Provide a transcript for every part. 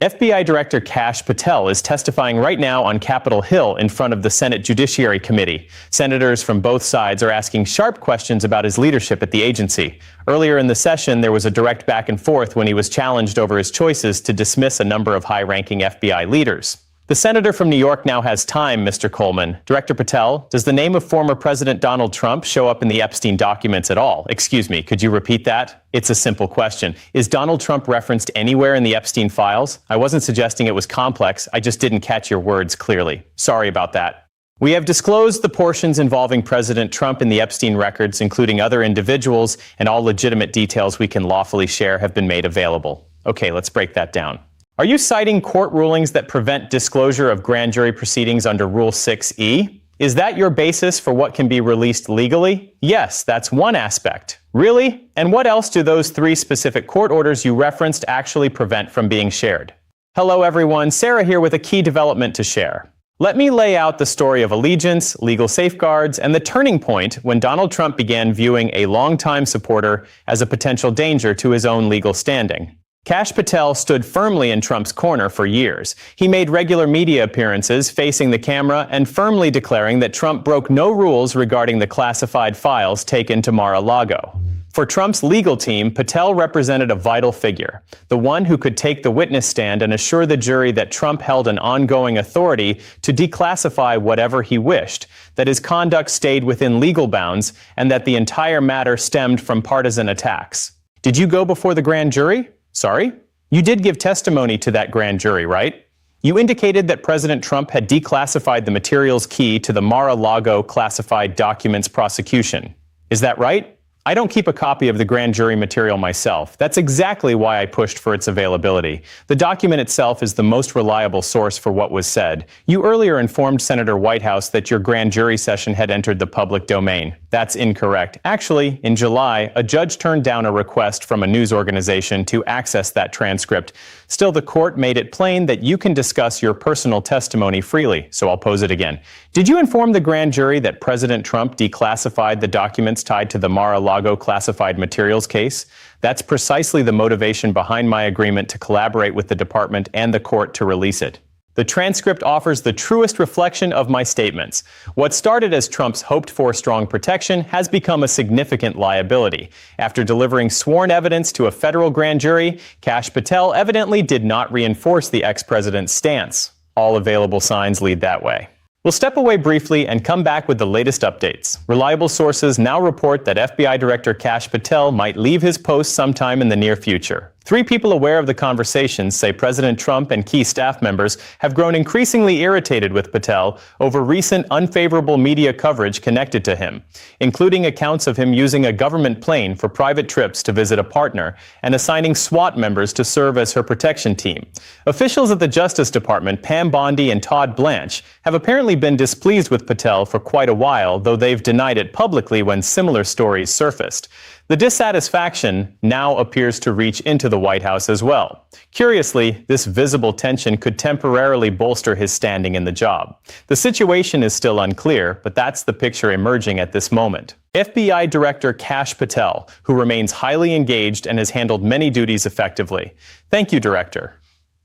FBI Director Kash Patel is testifying right now on Capitol Hill in front of the Senate Judiciary Committee. Senators from both sides are asking sharp questions about his leadership at the agency. Earlier in the session, there was a direct back and forth when he was challenged over his choices to dismiss a number of high-ranking FBI leaders. The senator from New York now has time, Mr. Coleman. Director Patel, does the name of former President Donald Trump show up in the Epstein documents at all? Excuse me, could you repeat that? It's a simple question. Is Donald Trump referenced anywhere in the Epstein files? I wasn't suggesting it was complex. I just didn't catch your words clearly. Sorry about that. We have disclosed the portions involving President Trump in the Epstein records, including other individuals, and all legitimate details we can lawfully share have been made available. Okay, let's break that down. Are you citing court rulings that prevent disclosure of grand jury proceedings under Rule 6E? Is that your basis for what can be released legally? Yes, that's one aspect. Really? And what else do those three specific court orders you referenced actually prevent from being shared? Hello everyone, Sarah here with a key development to share. Let me lay out the story of allegiance, legal safeguards, and the turning point when Donald Trump began viewing a longtime supporter as a potential danger to his own legal standing. Kash Patel stood firmly in Trump's corner for years. He made regular media appearances facing the camera and firmly declaring that Trump broke no rules regarding the classified files taken to Mar-a-Lago. For Trump's legal team, Patel represented a vital figure, the one who could take the witness stand and assure the jury that Trump held an ongoing authority to declassify whatever he wished, that his conduct stayed within legal bounds, and that the entire matter stemmed from partisan attacks. Did you go before the grand jury? Sorry? You did give testimony to that grand jury, right? You indicated that President Trump had declassified the materials key to the Mar-a-Lago classified documents prosecution. Is that right? I don't keep a copy of the grand jury material myself. That's exactly why I pushed for its availability. The document itself is the most reliable source for what was said. You earlier informed Senator Whitehouse that your grand jury session had entered the public domain. That's incorrect. Actually, in July, a judge turned down a request from a news organization to access that transcript. Still, the court made it plain that you can discuss your personal testimony freely, so I'll pose it again. Did you inform the grand jury that President Trump declassified the documents tied to the Mar-a-Lago classified materials case? That's precisely the motivation behind my agreement to collaborate with the department and the court to release it. The transcript offers the truest reflection of my statements. What started as Trump's hoped-for strong protection has become a significant liability. After delivering sworn evidence to a federal grand jury, Kash Patel evidently did not reinforce the ex-president's stance. All available signs lead that way. We'll step away briefly and come back with the latest updates. Reliable sources now report that FBI Director Kash Patel might leave his post sometime in the near future. 3 people aware of the conversations say President Trump and key staff members have grown increasingly irritated with Patel over recent unfavorable media coverage connected to him, including accounts of him using a government plane for private trips to visit a partner and assigning SWAT members to serve as her protection team. Officials at the Justice Department, Pam Bondi and Todd Blanche, have apparently been displeased with Patel for quite a while, though they've denied it publicly when similar stories surfaced. The dissatisfaction now appears to reach into the White House as well. Curiously, this visible tension could temporarily bolster his standing in the job. The situation is still unclear, but that's the picture emerging at this moment. FBI Director Kash Patel, who remains highly engaged and has handled many duties effectively. Thank you, Director.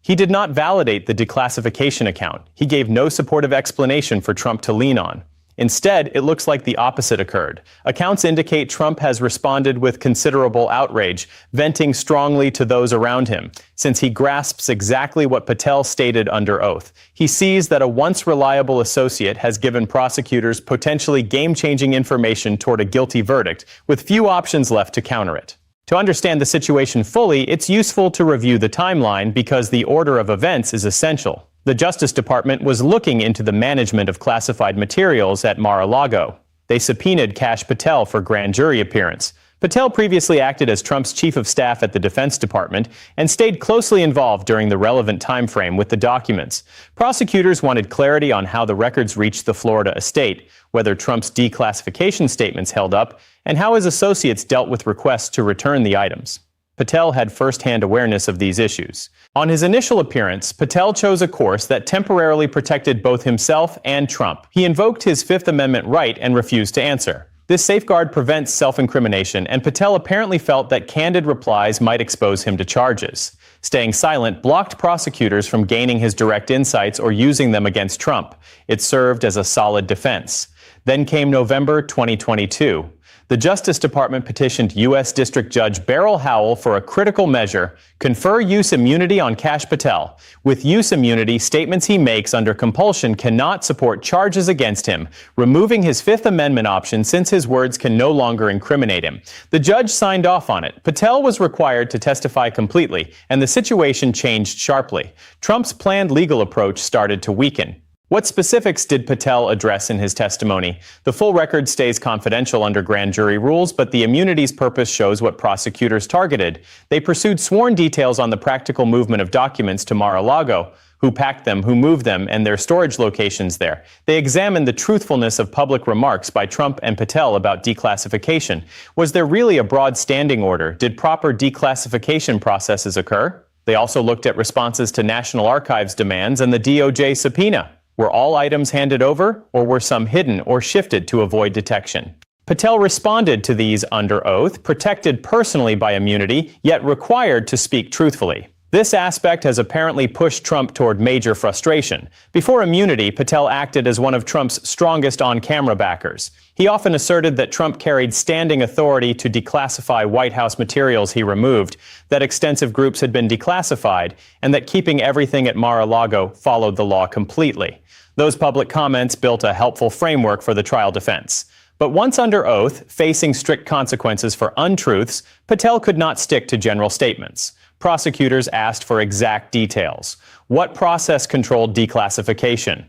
He did not validate the declassification account. He gave no supportive explanation for Trump to lean on. Instead, it looks like the opposite occurred. Accounts indicate Trump has responded with considerable outrage, venting strongly to those around him, since he grasps exactly what Patel stated under oath. He sees that a once reliable associate has given prosecutors potentially game-changing information toward a guilty verdict, with few options left to counter it. To understand the situation fully, it's useful to review the timeline because the order of events is essential. The Justice Department was looking into the management of classified materials at Mar-a-Lago. They subpoenaed Kash Patel for grand jury appearance. Patel previously acted as Trump's chief of staff at the Defense Department and stayed closely involved during the relevant time frame with the documents. Prosecutors wanted clarity on how the records reached the Florida estate, whether Trump's declassification statements held up, and how his associates dealt with requests to return the items. Patel had first-hand awareness of these issues. On his initial appearance, Patel chose a course that temporarily protected both himself and Trump. He invoked his Fifth Amendment right and refused to answer. This safeguard prevents self-incrimination, and Patel apparently felt that candid replies might expose him to charges. Staying silent blocked prosecutors from gaining his direct insights or using them against Trump. It served as a solid defense. Then came November 2022. The Justice Department petitioned U.S. District Judge Beryl Howell for a critical measure: confer use immunity on Kash Patel. With use immunity, statements he makes under compulsion cannot support charges against him, removing his Fifth Amendment option since his words can no longer incriminate him. The judge signed off on it. Patel was required to testify completely, and the situation changed sharply. Trump's planned legal approach started to weaken. What specifics did Patel address in his testimony? The full record stays confidential under grand jury rules, but the immunity's purpose shows what prosecutors targeted. They pursued sworn details on the practical movement of documents to Mar-a-Lago, who packed them, who moved them, and their storage locations there. They examined the truthfulness of public remarks by Trump and Patel about declassification. Was there really a broad standing order? Did proper declassification processes occur? They also looked at responses to National Archives demands and the DOJ subpoena. Were all items handed over, or were some hidden or shifted to avoid detection? Patel responded to these under oath, protected personally by immunity, yet required to speak truthfully. This aspect has apparently pushed Trump toward major frustration. Before immunity, Patel acted as one of Trump's strongest on-camera backers. He often asserted that Trump carried standing authority to declassify White House materials he removed, that extensive groups had been declassified, and that keeping everything at Mar-a-Lago followed the law completely. Those public comments built a helpful framework for the trial defense. But once under oath, facing strict consequences for untruths, Patel could not stick to general statements. Prosecutors asked for exact details. What process controlled declassification?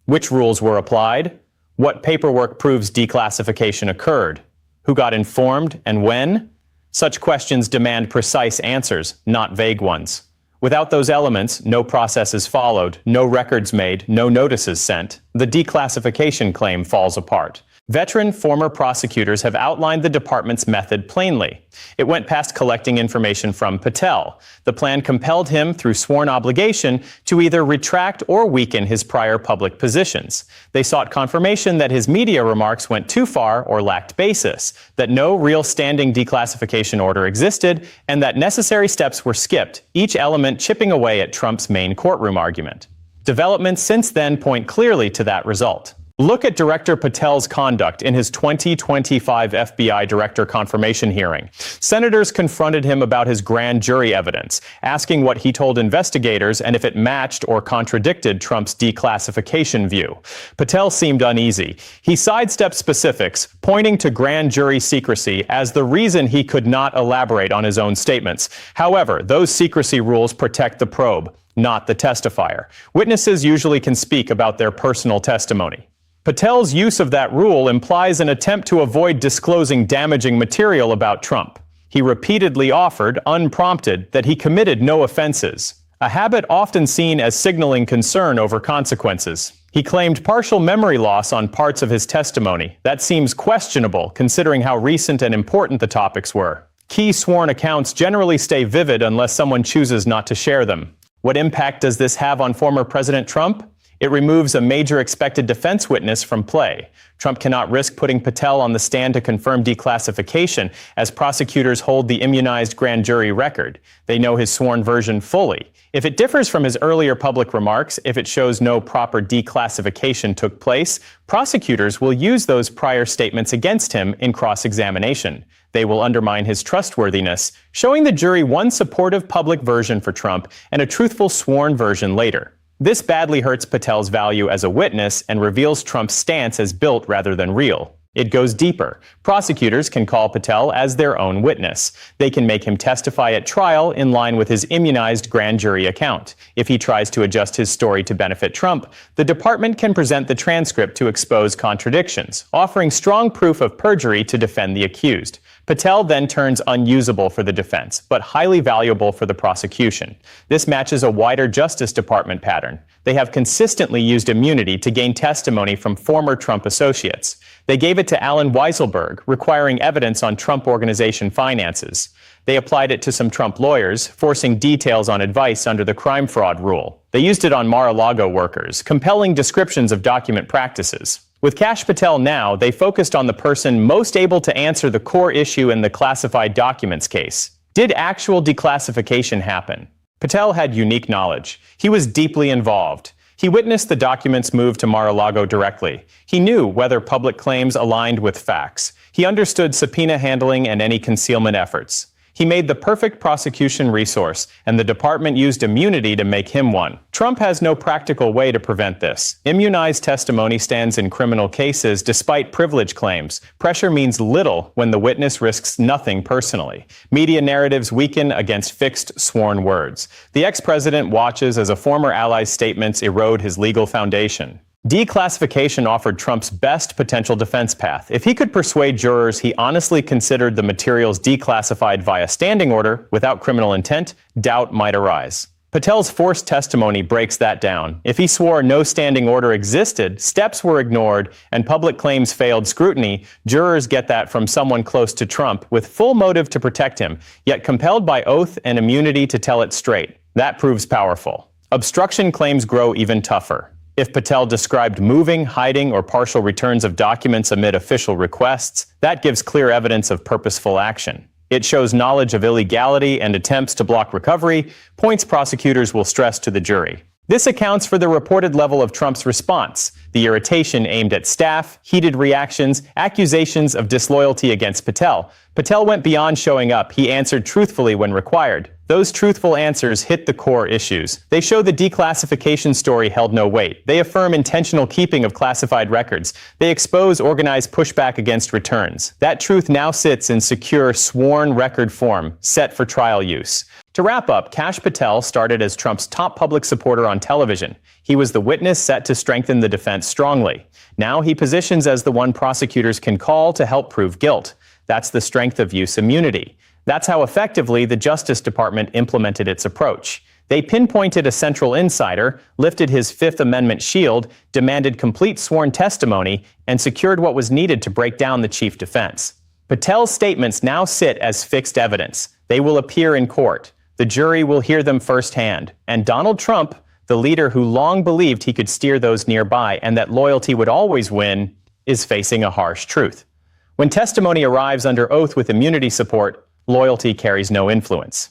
Which rules were applied? What paperwork proves declassification occurred? Who got informed and when? Such questions demand precise answers, not vague ones. Without those elements, no process is followed, no records made, no notices sent. The declassification claim falls apart. Veteran former prosecutors have outlined the department's method plainly. It went past collecting information from Patel. The plan compelled him, through sworn obligation, to either retract or weaken his prior public positions. They sought confirmation that his media remarks went too far or lacked basis, that no real standing declassification order existed, and that necessary steps were skipped, each element chipping away at Trump's main courtroom argument. Developments since then point clearly to that result. Look at Director Patel's conduct in his 2025 FBI director confirmation hearing. Senators confronted him about his grand jury evidence, asking what he told investigators and if it matched or contradicted Trump's declassification view. Patel seemed uneasy. He sidestepped specifics, pointing to grand jury secrecy as the reason he could not elaborate on his own statements. However, those secrecy rules protect the probe, not the testifier. Witnesses usually can speak about their personal testimony. Patel's use of that rule implies an attempt to avoid disclosing damaging material about Trump. He repeatedly offered, unprompted, that he committed no offenses, a habit often seen as signaling concern over consequences. He claimed partial memory loss on parts of his testimony. That seems questionable, considering how recent and important the topics were. Key sworn accounts generally stay vivid unless someone chooses not to share them. What impact does this have on former President Trump? It removes a major expected defense witness from play. Trump cannot risk putting Patel on the stand to confirm declassification, as prosecutors hold the immunized grand jury record. They know his sworn version fully. If it differs from his earlier public remarks, if it shows no proper declassification took place, prosecutors will use those prior statements against him in cross-examination. They will undermine his trustworthiness, showing the jury one supportive public version for Trump and a truthful sworn version later. This badly hurts Patel's value as a witness and reveals Trump's stance as built rather than real. It goes deeper. Prosecutors can call Patel as their own witness. They can make him testify at trial in line with his immunized grand jury account. If he tries to adjust his story to benefit Trump, the department can present the transcript to expose contradictions, offering strong proof of perjury to defend the accused. Patel then turns unusable for the defense, but highly valuable for the prosecution. This matches a wider Justice Department pattern. They have consistently used immunity to gain testimony from former Trump associates. They gave it to Allen Weisselberg, requiring evidence on Trump Organization finances. They applied it to some Trump lawyers, forcing details on advice under the crime fraud rule. They used it on Mar-a-Lago workers, compelling descriptions of document practices. With Kash Patel now, they focused on the person most able to answer the core issue in the classified documents case. Did actual declassification happen? Patel had unique knowledge. He was deeply involved. He witnessed the documents move to Mar-a-Lago directly. He knew whether public claims aligned with facts. He understood subpoena handling and any concealment efforts. He made the perfect prosecution resource, and the department used immunity to make him one. Trump has no practical way to prevent this. Immunized testimony stands in criminal cases despite privilege claims. Pressure means little when the witness risks nothing personally. Media narratives weaken against fixed, sworn words. The ex-president watches as a former ally's statements erode his legal foundation. Declassification offered Trump's best potential defense path. If he could persuade jurors he honestly considered the materials declassified via standing order without criminal intent, doubt might arise. Patel's forced testimony breaks that down. If he swore no standing order existed, steps were ignored, and public claims failed scrutiny, jurors get that from someone close to Trump with full motive to protect him, yet compelled by oath and immunity to tell it straight. That proves powerful. Obstruction claims grow even tougher. If Patel described moving, hiding, or partial returns of documents amid official requests, that gives clear evidence of purposeful action. It shows knowledge of illegality and attempts to block recovery, points prosecutors will stress to the jury. This accounts for the reported level of Trump's response, the irritation aimed at staff, heated reactions, accusations of disloyalty against Patel. Patel went beyond showing up. He answered truthfully when required. Those truthful answers hit the core issues. They show the declassification story held no weight. They affirm intentional keeping of classified records. They expose organized pushback against returns. That truth now sits in secure, sworn record form, set for trial use. To wrap up, Kash Patel started as Trump's top public supporter on television. He was the witness set to strengthen the defense strongly. Now he positions as the one prosecutors can call to help prove guilt. That's the strength of use immunity. That's how effectively the Justice Department implemented its approach. They pinpointed a central insider, lifted his Fifth Amendment shield, demanded complete sworn testimony, and secured what was needed to break down the chief defense. Patel's statements now sit as fixed evidence. They will appear in court. The jury will hear them firsthand. And Donald Trump, the leader who long believed he could steer those nearby and that loyalty would always win, is facing a harsh truth. When testimony arrives under oath with immunity support, loyalty carries no influence.